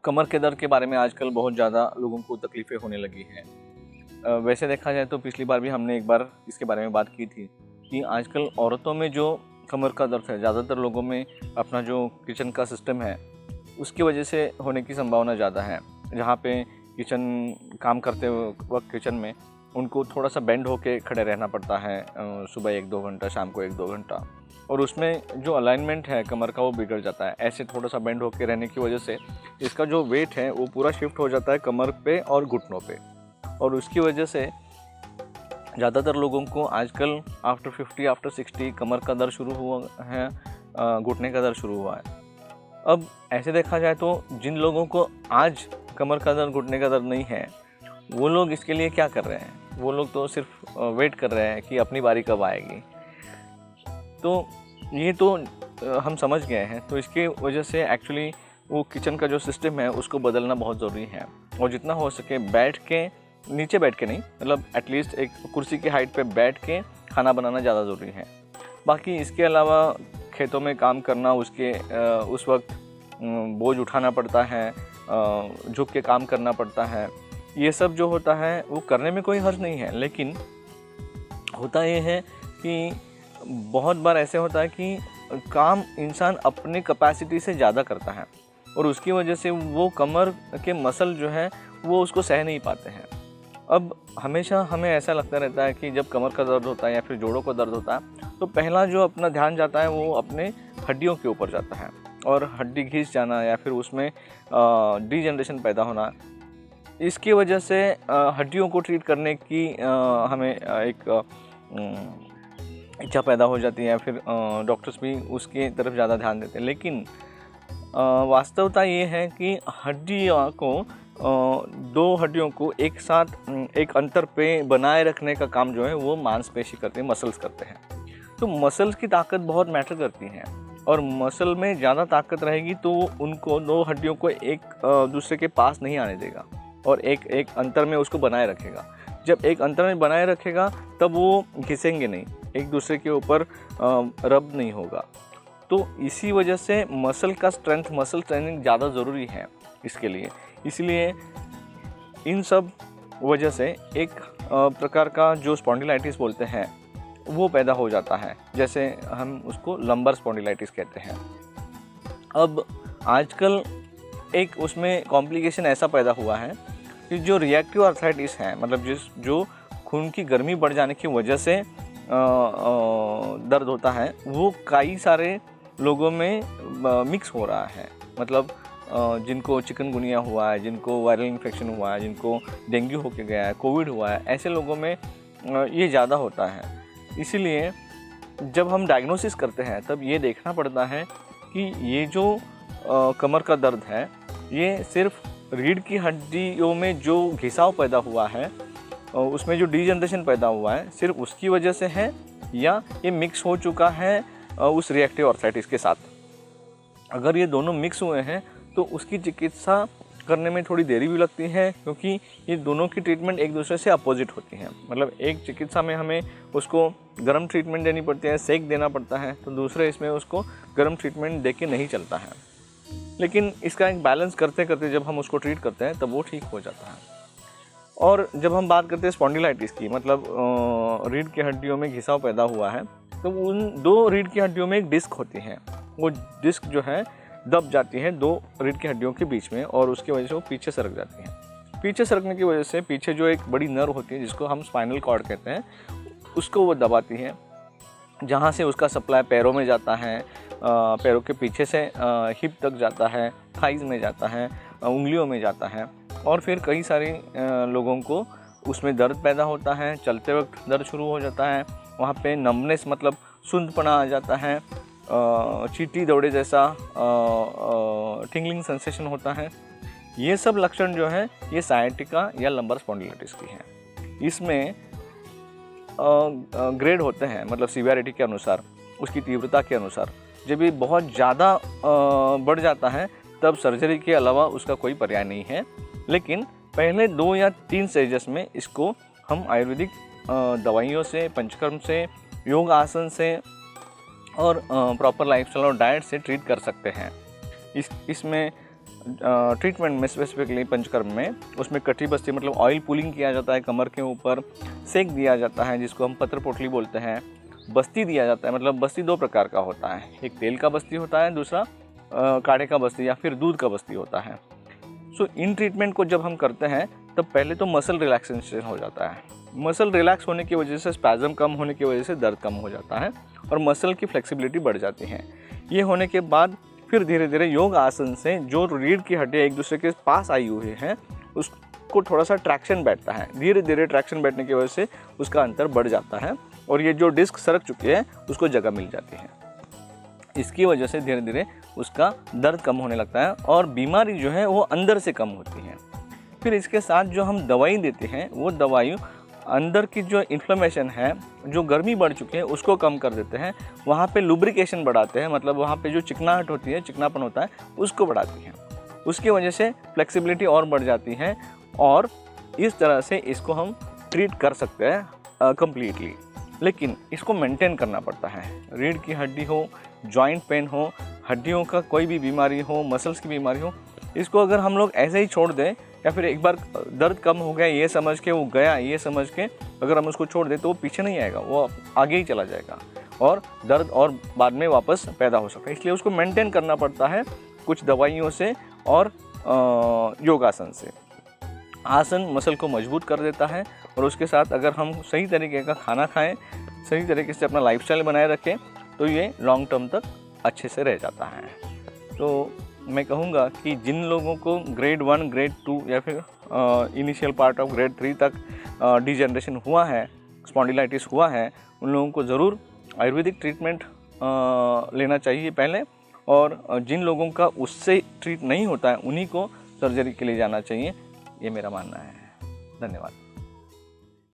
कमर के दर्द के बारे में आजकल बहुत ज़्यादा लोगों को तकलीफ़ें होने लगी हैं। वैसे देखा जाए तो पिछली बार भी हमने एक बार इसके बारे में बात की थी कि आजकल औरतों में जो कमर का दर्द है, ज़्यादातर लोगों में अपना जो किचन का सिस्टम है उसकी वजह से होने की संभावना ज़्यादा है। जहाँ पे काम करते वक्त किचन में उनको थोड़ा सा बेंड होके खड़े रहना पड़ता है, सुबह 1-2 घंटा, शाम को 1-2 घंटा, और उसमें जो अलाइनमेंट है कमर का वो बिगड़ जाता है। ऐसे थोड़ा सा बेंड होके रहने की वजह से इसका जो वेट है वो पूरा शिफ्ट हो जाता है कमर पे और घुटनों पे, और उसकी वजह से ज़्यादातर लोगों को आजकल आफ्टर 50, आफ्टर 60 कमर का दर्द शुरू हुआ है, घुटने का दर्द शुरू हुआ है। अब ऐसे देखा जाए तो जिन लोगों को आज कमर का दर्द, घुटने का दर्द नहीं है, वो लोग इसके लिए क्या कर रहे हैं? वो लोग तो सिर्फ वेट कर रहे हैं कि अपनी बारी कब आएगी। तो ये तो हम समझ गए हैं। तो इसके वजह से एक्चुअली वो किचन का जो सिस्टम है उसको बदलना बहुत ज़रूरी है, और जितना हो सके नीचे बैठ के नहीं, मतलब एटलीस्ट एक कुर्सी की हाइट पे बैठ के खाना बनाना ज़्यादा ज़रूरी है। बाकी इसके अलावा खेतों में काम करना, उस वक्त बोझ उठाना पड़ता है, झुक के काम करना पड़ता है, ये सब जो होता है वो करने में कोई हर्ज नहीं है। लेकिन होता ये है कि बहुत बार ऐसे होता है कि काम इंसान अपने कैपेसिटी से ज़्यादा करता है, और उसकी वजह से वो कमर के मसल जो है वो उसको सह नहीं पाते हैं। अब हमेशा हमें ऐसा लगता रहता है कि जब कमर का दर्द होता है या फिर जोड़ों का दर्द होता है तो पहला जो अपना ध्यान जाता है वो अपने हड्डियों के ऊपर जाता है, और हड्डी घिस जाना या फिर उसमें डीजनरेशन पैदा होना। इसकी वजह से हड्डियों को ट्रीट करने की हमें एक इच्छा पैदा हो जाती है, या फिर डॉक्टर्स भी उसके तरफ ज़्यादा ध्यान देते हैं। लेकिन वास्तवता ये है कि दो हड्डियों को एक साथ एक अंतर पे बनाए रखने का काम जो है वो मांसपेशी करते हैं, मसल्स करते हैं। तो मसल्स की ताकत बहुत मैटर करती है, और मसल में ज़्यादा ताकत रहेगी तो उनको दो हड्डियों को एक दूसरे के पास नहीं आने देगा, और एक अंतर में उसको बनाए रखेगा। जब एक अंतर में बनाए रखेगा तब वो घिसेंगे नहीं, एक दूसरे के ऊपर रब नहीं होगा। तो इसी वजह से मसल ट्रेनिंग ज़्यादा ज़रूरी है इसके लिए। इसलिए इन सब वजह से एक प्रकार का जो स्पॉन्डिलाइटिस बोलते हैं वो पैदा हो जाता है, जैसे हम उसको लंबर स्पॉन्डिलाइटिस कहते हैं। अब आजकल एक उसमें कॉम्प्लिकेशन ऐसा पैदा हुआ है कि जो रिएक्टिव आर्थराइटिस है, मतलब जो खून की गर्मी बढ़ जाने की वजह से दर्द होता है, वो कई सारे लोगों में मिक्स हो रहा है। मतलब जिनको चिकनगुनिया हुआ है, जिनको वायरल इन्फेक्शन हुआ है, जिनको डेंगू होके गया है, कोविड हुआ है, ऐसे लोगों में ये ज़्यादा होता है। इसीलिए जब हम डायग्नोसिस करते हैं तब ये देखना पड़ता है कि ये जो कमर का दर्द है ये सिर्फ रीढ़ की हड्डियों में जो घिसाव पैदा हुआ है, उसमें जो डीजनरेशन पैदा हुआ है, सिर्फ उसकी वजह से है, या ये मिक्स हो चुका है उस रिएक्टिव आर्थराइटिस के साथ। अगर ये दोनों मिक्स हुए हैं तो उसकी चिकित्सा करने में थोड़ी देरी भी लगती है, क्योंकि ये दोनों की ट्रीटमेंट एक दूसरे से अपोजिट होती हैं। मतलब एक चिकित्सा में हमें उसको गर्म ट्रीटमेंट देनी पड़ती है, सेक देना पड़ता है, तो दूसरे इसमें उसको गर्म ट्रीटमेंट दे के नहीं चलता है। लेकिन इसका एक बैलेंस करते करते जब हम उसको ट्रीट करते हैं तब वो ठीक हो जाता है। और जब हम बात करते हैं स्पॉन्डिलाइटिस की, मतलब रीढ़ की हड्डियों में घिसाव पैदा हुआ है, तो उन दो रीढ़ की हड्डियों में एक डिस्क होती है, वो डिस्क जो है दब जाती है दो रीढ़ की हड्डियों के बीच में, और उसकी वजह से वो पीछे सरक जाती है। पीछे सरकने की वजह से पीछे जो एक बड़ी नर्व होती है जिसको हम स्पाइनल कॉर्ड कहते हैं, उसको वो दबाती है, जहाँ से उसका सप्लाई पैरों में जाता है, पैरों के पीछे से हिप तक जाता है, थाइज में जाता है, उंगलियों में जाता है, और फिर कई सारे लोगों को उसमें दर्द पैदा होता है। चलते वक्त दर्द शुरू हो जाता है, वहाँ पे नमनेस मतलब सुंदपना आ जाता है, चींटी दौड़े जैसा टिंगलिंग सेंसेशन होता है। ये सब लक्षण जो है ये साइटिका या लंबर स्पॉन्डिलाइटिस की हैं। इसमें ग्रेड होते हैं, मतलब सीवियरिटी के अनुसार, उसकी तीव्रता के अनुसार। जब ये बहुत ज़्यादा बढ़ जाता है तब सर्जरी के अलावा उसका कोई पर्याय नहीं है। लेकिन पहले 2 या 3 स्टेजेस में इसको हम आयुर्वेदिक दवाइयों से, पंचकर्म से, योग आसन से और प्रॉपर लाइफस्टाइल और डाइट से ट्रीट कर सकते हैं। इसमें ट्रीटमेंट में स्पेसिफिकली पंचकर्म में, उसमें कटी बस्ती मतलब ऑयल पुलिंग किया जाता है, कमर के ऊपर सेक दिया जाता है जिसको हम पत्र पोटली बोलते हैं, बस्ती दिया जाता है। मतलब बस्ती दो प्रकार का होता है, एक तेल का बस्ती होता है, दूसरा काढ़े का बस्ती या फिर दूध का बस्ती होता है। सो इन ट्रीटमेंट को जब हम करते हैं तब पहले तो मसल रिलैक्सेशन हो जाता है। मसल रिलैक्स होने की वजह से स्पैज़म कम होने की वजह से दर्द कम हो जाता है और मसल की फ्लेक्सिबिलिटी बढ़ जाती है। ये होने के बाद फिर धीरे धीरे योग आसन से जो रीढ़ की हड्डियाँ एक दूसरे के पास आई हुई हैं उसको थोड़ा सा ट्रैक्शन बैठता है। धीरे धीरे ट्रैक्शन बैठने की वजह से उसका अंतर बढ़ जाता है और ये जो डिस्क सरक चुके हैं उसको जगह मिल जाती है। इसकी वजह से धीरे धीरे उसका दर्द कम होने लगता है और बीमारी जो है वो अंदर से कम होती है। फिर इसके साथ जो हम दवाई देते हैं वो दवाई अंदर की जो इन्फ्लेमेशन है, जो गर्मी बढ़ चुकी है उसको कम कर देते हैं। वहाँ पे लुब्रिकेशन बढ़ाते हैं, मतलब वहाँ पे जो चिकनाहट होती है, चिकनापन होता है उसको बढ़ाती है। उसकी वजह से फ्लेक्सिबिलिटी और बढ़ जाती है और इस तरह से इसको हम ट्रीट कर सकते हैं कम्प्लीटली। लेकिन इसको मेंटेन करना पड़ता है। रीढ़ की हड्डी हो, जॉइंट पेन हो, हड्डियों का कोई भी बीमारी हो, मसल्स की बीमारी हो, इसको अगर हम लोग ऐसे ही छोड़ दें या फिर एक बार दर्द कम हो गया ये समझ के, वो गया ये समझ के अगर हम उसको छोड़ दें तो वो पीछे नहीं आएगा, वो आगे ही चला जाएगा और दर्द और बाद में वापस पैदा हो सकता है। इसलिए उसको मेंटेन करना पड़ता है कुछ दवाइयों से और योगासन से। आसन मसल को मजबूत कर देता है और उसके साथ अगर हम सही तरीके का खाना खाएं, सही तरीके से अपना लाइफस्टाइल बनाए रखें तो ये लॉन्ग टर्म तक अच्छे से रह जाता है। तो मैं कहूँगा कि जिन लोगों को ग्रेड 1, ग्रेड 2 या फिर इनिशियल पार्ट ऑफ ग्रेड 3 तक डिजनरेशन हुआ है, स्पॉन्डिलाइटिस हुआ है, उन लोगों को ज़रूर आयुर्वेदिक ट्रीटमेंट लेना चाहिए पहले, और जिन लोगों का उससे ट्रीट नहीं होता है उन्हीं को सर्जरी के लिए जाना चाहिए, ये मेरा मानना है। धन्यवाद।